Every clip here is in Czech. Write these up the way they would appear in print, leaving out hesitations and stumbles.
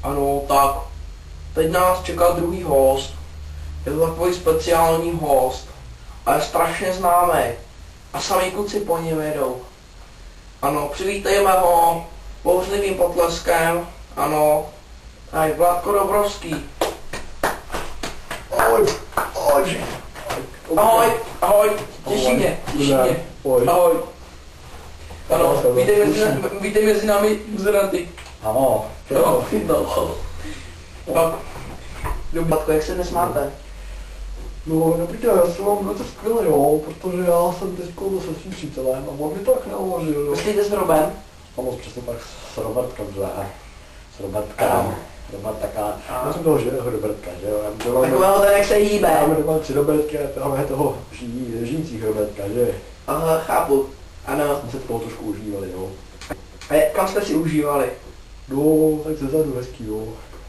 Ano, tak. Teď nás čeká druhý host. Je to takový speciální host. A je strašně známý. A sami kluci po něm jedou. Ano, přivítejme ho bouřlivým potleskem. Ano. Tady Vladko Dobrovský. Ahoj, ahoj. Ahoj, ahoj, těší mě. Ahoj. Ano, vítej mezi námi Zraty. Ano. No. Tak. Vladko, jak se dnes máte? No, dobrý den, já jsem vám velice skvělý, jo, protože já jsem teď se svým přítelem a on mi tak nehovořil, jo. Myslíte s Robem? Ano, přesně tak, s Robertkem, že? S Robertkem. Robertka, já jsem toho živého Robertka, že jo. Takového ten, jak se hýbe. Máme doma 3 Robertky a máme toho žijících Robertka, že? Aha, chápu. Ano. Jsme se toho trošku užívali, jo. A kam jste si užívali? No, tak zezadu hezký, jo.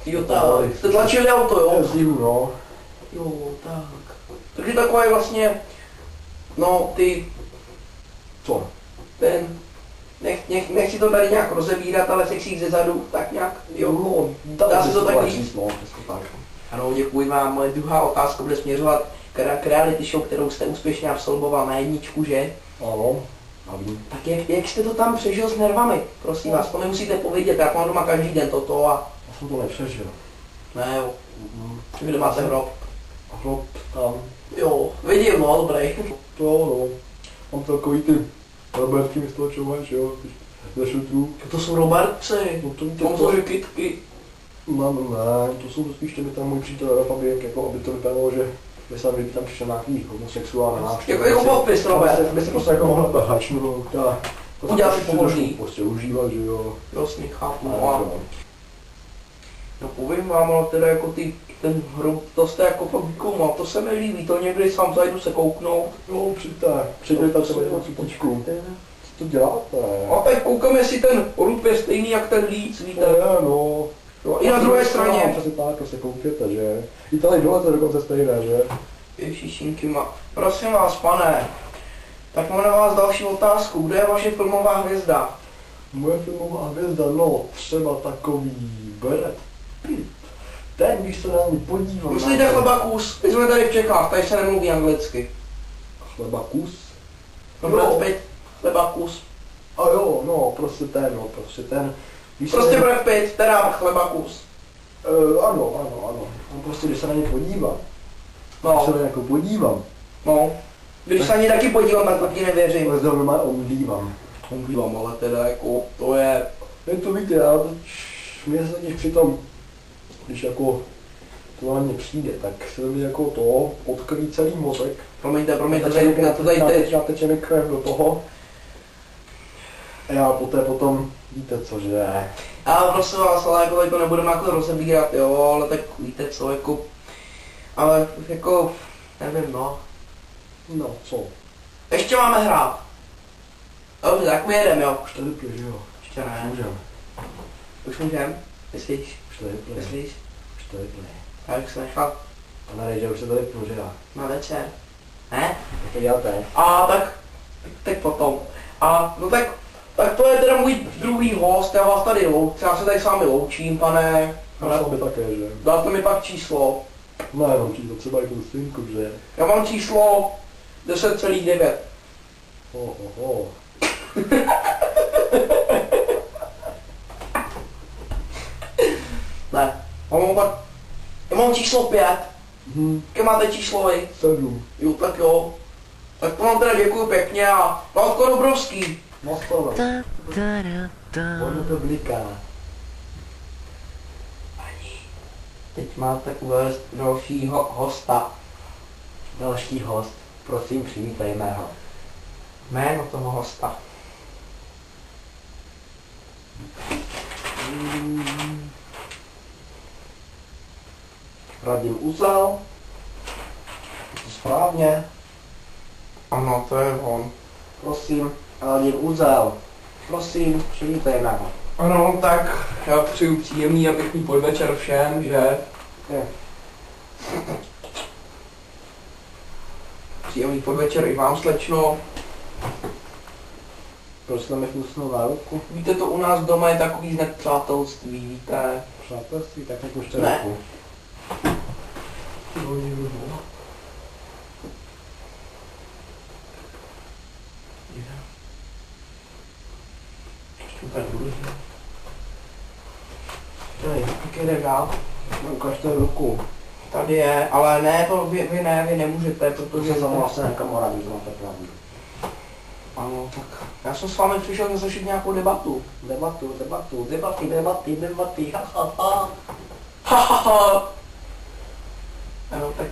Jo, tak. Jste tlačili auto, jo? Jezdím, no. Jo, tak. Takže takový vlastně, no ty, Co? ten, nechci to tady nějak rozebírat, ale sexík ze zadu, tak nějak, jo. No, Dá se to tak říct? říct, no, přesně tak. Ano, děkuji vám. Moje druhá otázka bude směřovat k reality show, kterou jste úspěšně absolvoval na jedničku, že? Ano, a vím. Tak jak jste to tam přežil s nervami? Prosím vás, to nemusíte povědět, já mám doma každý den toto a... Já jsem to nepřežil. Ne jo, vy doma máte hrob. Hrob tam. Jo, vidím, no, dobrý. To jo, no. Mám takový ty Robertky místo čovač, jo, ze šutrů. To jsou Robertci, No to jsou kytky. Ne, to jsou spíš těmi tam můj přítel Rapaběk, jako aby to vypadalo, že by se by tam přišel nějaký homosexuální návštěv. Jako podpis, Robert. By se prostě jako mohla bahačnout a... Udělat si pohodlí. Prostě užívat, že jo. Jasně, chápu. No, no povím vám, ale teda jako ten hrob, to jste jako fakt vykomal, to se mi líbí, to někdy sám zajdu se kouknout. no přijďte tam třeba něco potičku. Co to děláte? A teď koukám, jestli ten hrob je stejný jak ten líc, víte. No. Jo, i na druhé straně. Přesně tak, to se koukněte, že? I tady dole to je dokonce stejné, že? Ježišinky má. Prosím vás, pane, tak mám na vás další otázku. Kde je vaše filmová hvězda? Moje filmová hvězda, no, třeba takový Brad Pitt. Ten, když se na mě podívám... Myslíte Chlebakus? My jsme tady v Čechách, tady se nemluví anglicky. Chlebakus? No Brad Pitt, Chlebakus. A jo, no, prostě ten. Prostě Brad Pitt, teda Chlebakus. Ano. No, prostě, když se na ně podívám. No. Když se na ně jako podívám. No. Když se ani taky podívám, tak taky nevěřím. Ale zde normálně omdívám. Omdívám, ale teda jako, to je... Jen to víte, já teď, mě se totiž přitom, když jako to na mě přijde, tak se mi jako to odkrví celý mozek. Promiňte, tady na to dejte. Já teče mi krev do toho. A já potom, víte co, že... A prosím vás, ale jako tady to nebudeme jako rozebírat, jo, ale tak víte co, jako... Ale jako, nevím, no. No, co? Ještě máme hrát. Dobře, tak my jedeme, jo. Už to vypli, že jo? Ještě ne. Můžem. Už můžem? Myslíš? Už to vypli. Myslíš? Už to vypli. Já bych se nechal A ne, že už se to vypnu, že já? na večer. Ne? To děláte. A tak potom. A no tak to je teda můj druhý host, já vás tady loučím, já se tady s vámi loučím, pane. Já by také, že? Dáte mi pak číslo. Ne, jenom číslo, třeba jako stínku, že? Já mám číslo 10,9. Oho. Ne, já mám číslo 5. Jaké máte číslo vy? 7. Jo, tak jo. Tak to vám teda děkuju pěkně a Vladko Dobrovský. Nastaveno. Ono to bliká. Teď máte uvést dalšího hosta. Další host, prosím přivítejme ho. Jméno toho hosta. Radim Uzel. To správně. Ano, to je on. Prosím, Radim Uzel. Prosím, přivítejme ho. Ano, tak já přeju příjemný a pěkný podvečer všem, že? Je. Příjemný podvečer i vám, slečno. Proč jsme mi flusnul na ruku? Víte, to u nás doma je takový znak přátelství, víte? Přátelství, tak jak už to Ne. roku. Tady, jak jde dál. No, ukažte ruku. Tady je, ale ne, to vy nemůžete, To protože se zavolal se kamarád, když máte pravdu. ano, tak já jsem s vámi přišel zařešit nějakou debatu. Debaty, ha. Ano, tak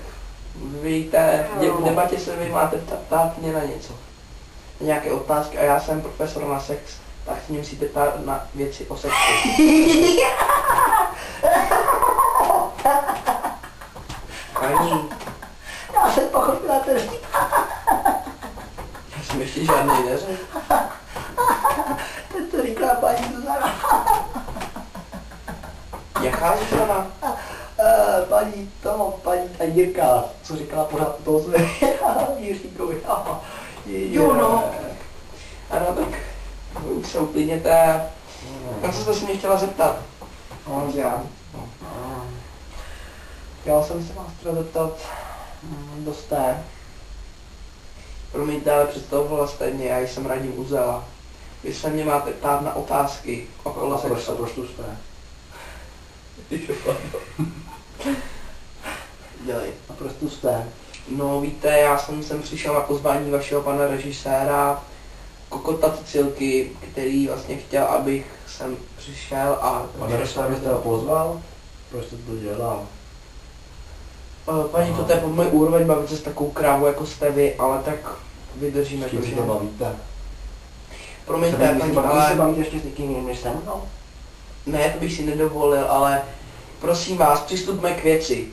víte, v debatě se vy máte ptát mě na něco. Na nějaké otázky a já jsem profesor na sex, tak se mě musíte ptát na věci o sexu. Paní, Já jsem pochopila ten vtip. já jsem ještě žádný neřekl. Ten to říkala paní Zuzana. Jaká Zuzana? Paní ta Jirka, co říkala pořád toho jsme Jiříkovi. Jo no. Ano, tak vy už se uklidněte. Na co jste se mě chtěla zeptat? Já jsem se vás chtěla zeptat, kdo jste? Promiňte, ale představovala jste mě, já jsem Radim Uzela. Vy se mě máte ptát na otázky okolo sexu. Proč tu jste? Dělej. A proč tu jste? No víte, já jsem sem přišel na pozvání vašeho pana režiséra Kokota Cicilky, který vlastně chtěl, abych sem přišel a... Pane režisér, byste ho pozval? Proč jste to dělal? Paní, to je pod můj úroveň bavit se s takovou krávou jako jste vy, ale tak vydržíme S kým to, si že? to bavíte? Promiňte, paní, Vy se ale... bavíte ještě s někým jiným než se mnou? Ne, to bych si nedovolil, ale prosím vás, přistupme k věci.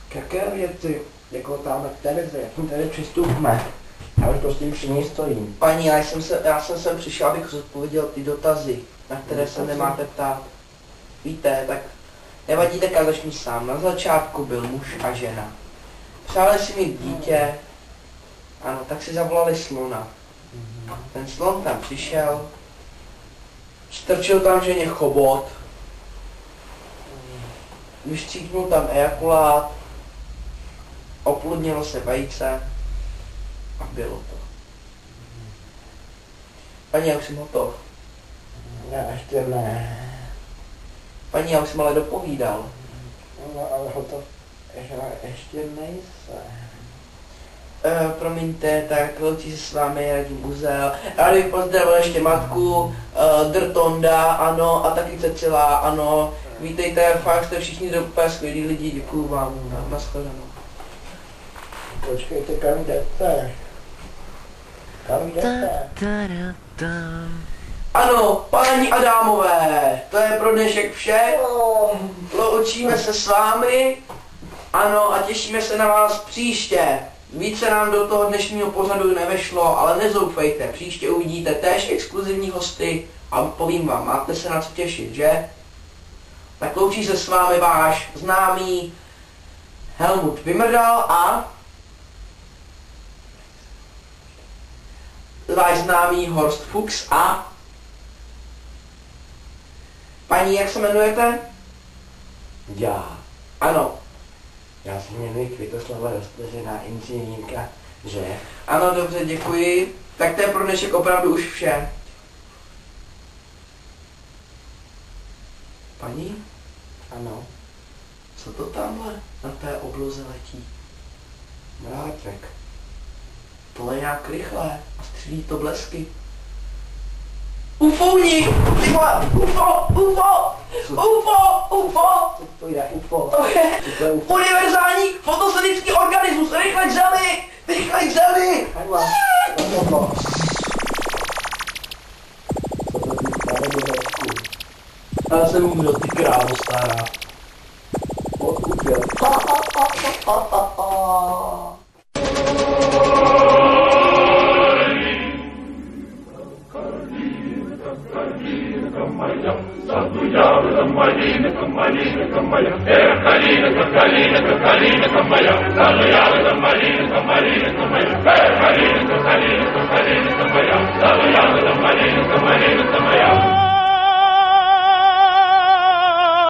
K jaké věci? Jako tamhle k televizi, jak mi tady přistupme? Já už prostě při ní stojím. Paní, já jsem sem přišel, abych zodpověděl ty dotazy, na které se nemáte ptát. Víte, tak nevadí, tak já začnu sám. Na začátku byl muž a žena. Přáli si mít dítě, ano, tak si zavolali slona. Ten slon tam přišel, strčil tam ženě chobot, vyštříknul tam ejakulát, oplodnilo se vajíce a bylo to. Paní, já už jsem hotov. Ne, ještě ne. Paní, já už jsem ale dopovídal. No, ale hotov ještě nejsem. Promiňte, tak loučí se s vámi Radim Uzel. Já bych pozdravil ještě matku, Drtonda, ano, a taky Cecila, ano. Vítejte, fakt jste všichni úplně skvělí lidi, děkuju vám, na shledanou. Počkejte, kam jdete? Kam jdete? Ano, paní Adámové, to je pro dnešek vše. Loučíme se s vámi, ano, a těšíme se na vás příště. Více nám do toho dnešního pořadu nevešlo, ale nezoufejte, příště uvidíte též exkluzivní hosty a povím vám, máte se na co těšit, že? Tak loučí se s vámi váš známý Helmut Vymrdal a váš známý Horst Fuchs a paní, jak se jmenujete? Já. Ano, Já se jmenuji Květoslava Roztležená inženýrka, že? ano, dobře, děkuji. Tak to je pro dnešek opravdu už vše. Paní, Ano. co to tamhle na té obloze letí? Mráček. To je nějak rychlé a střílí to blesky. Ufouník! Ty vole! UFO! UFO! UFO! UFO! Co to je UFO? To je Co to je UFO? univerzální fotosonický organismus! Rychle k zemi! Rychle k zemi! Hajla. Co to? Co to ty staré dodečku? Já jsem umřel, ty krávo stará. Odkud je? Kalina,